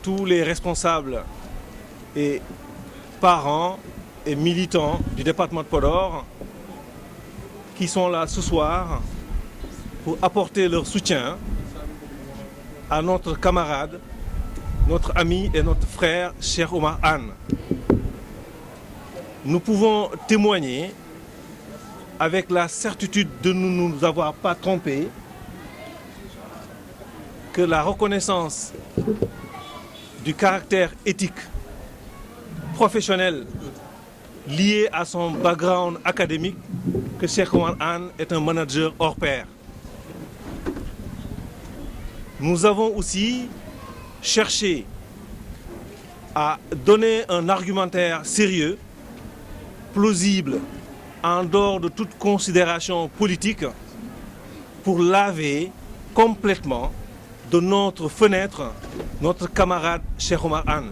tous les responsables et parents et militants du département de Podor qui sont là ce soir pour apporter leur soutien à notre camarade, notre ami et notre frère Cheikh Oumar Anne. Nous pouvons témoigner avec la certitude de ne nous avoir pas trompés que la reconnaissance du caractère éthique, professionnel, lié à son background académique, que Cheikh Oumar Anne est un manager hors pair. Nous avons aussi cherché à donner un argumentaire sérieux, plausible, en dehors de toute considération politique, pour laver complètement de notre fenêtre notre camarade Cheikh Oumar Anne.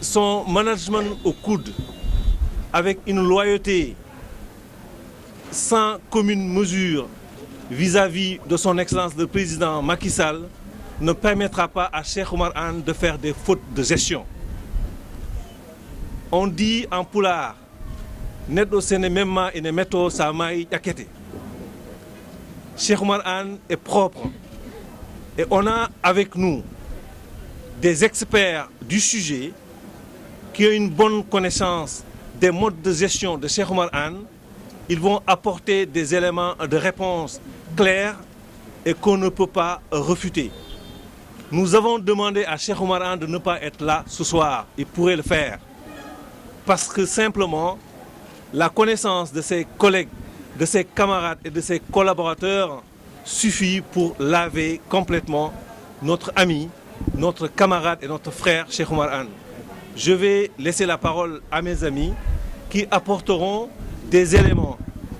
Son management au coude, avec une loyauté sans commune mesure vis-à-vis de son Excellence le Président Macky Sall, ne permettra pas à Cheikh Oumar Anne de faire des fautes de gestion. On dit en pulaar, neɗɗo sene memma ene metto sa maayi ƴakkete. Cheikh Oumar Anne est propre et on a avec nous des experts du sujet qui ont une bonne connaissance des modes de gestion de Cheikh Oumar Anne. Ils vont apporter des éléments de réponse clairs et qu'on ne peut pas refuter. Nous avons demandé à Cheikh Oumar Anne de ne pas être là ce soir. Il pourrait le faire. Parce que simplement, la connaissance de ses collègues, de ses camarades et de ses collaborateurs suffit pour laver complètement notre ami, notre camarade et notre frère Cheikh Oumar Anne. Je vais laisser la parole à mes amis qui apporteront des éléments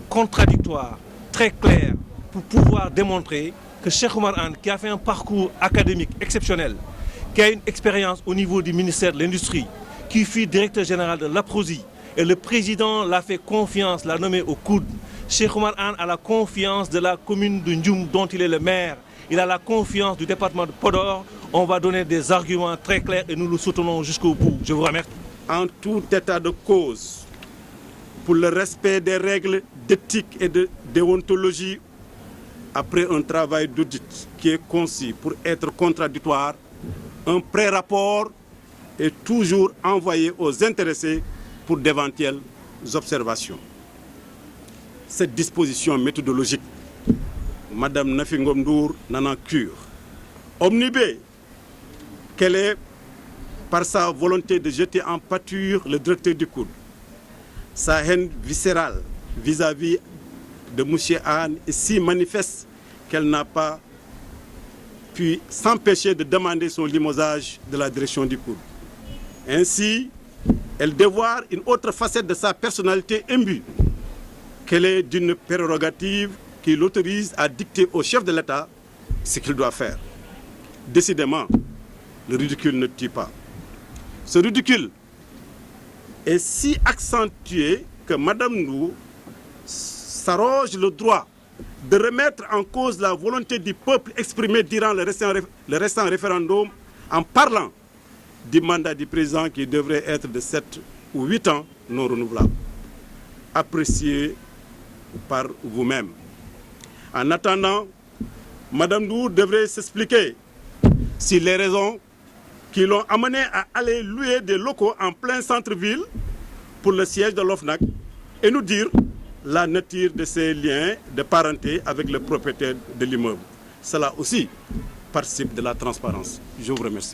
contradictoires, très clairs, pour pouvoir démontrer que Cheikh Oumar Anne, qui a fait un parcours académique exceptionnel, qui a une expérience au niveau du ministère de l'Industrie, qui fut directeur général de l'APROSI, et le président l'a fait confiance, l'a nommé au coude. Cheikh Oumar Anne a la confiance de la commune de Ndioum dont il est le maire. Il a la confiance du département de Podor. On va donner des arguments très clairs et nous le soutenons jusqu'au bout. Je vous remercie. En tout état de cause, pour le respect des règles d'éthique et de déontologie, après un travail d'audit qui est conçu pour être contradictoire, un pré-rapport est toujours envoyé aux intéressés pour d'éventuelles observations. Cette disposition méthodologique, Madame Nafi Ngom Ndour n'en a cure. Omnibée qu'elle est par sa volonté de jeter en pâture le directeur du COUD, sa haine viscérale vis-à-vis de M. Anne est si manifeste qu'elle n'a pas pu s'empêcher de demander son limogeage de la direction du COUD. Ainsi, elle dévoile une autre facette de sa personnalité imbue, qu'elle est d'une prérogative qui l'autorise à dicter au chef de l'État ce qu'il doit faire. Décidément, le ridicule ne tue pas. Ce ridicule est si accentué que Madame Nou s'arroge le droit de remettre en cause la volonté du peuple exprimée durant le récent référendum en parlant du mandat du président qui devrait être de 7 ou 8 ans non renouvelable. Apprécié par vous-même. En attendant, Madame Nou devrait s'expliquer si les raisons qui l'ont amené à aller louer des locaux en plein centre-ville pour le siège de l'OFNAC et nous dire la nature de ses liens de parenté avec le propriétaire de l'immeuble. Cela aussi participe de la transparence. Je vous remercie.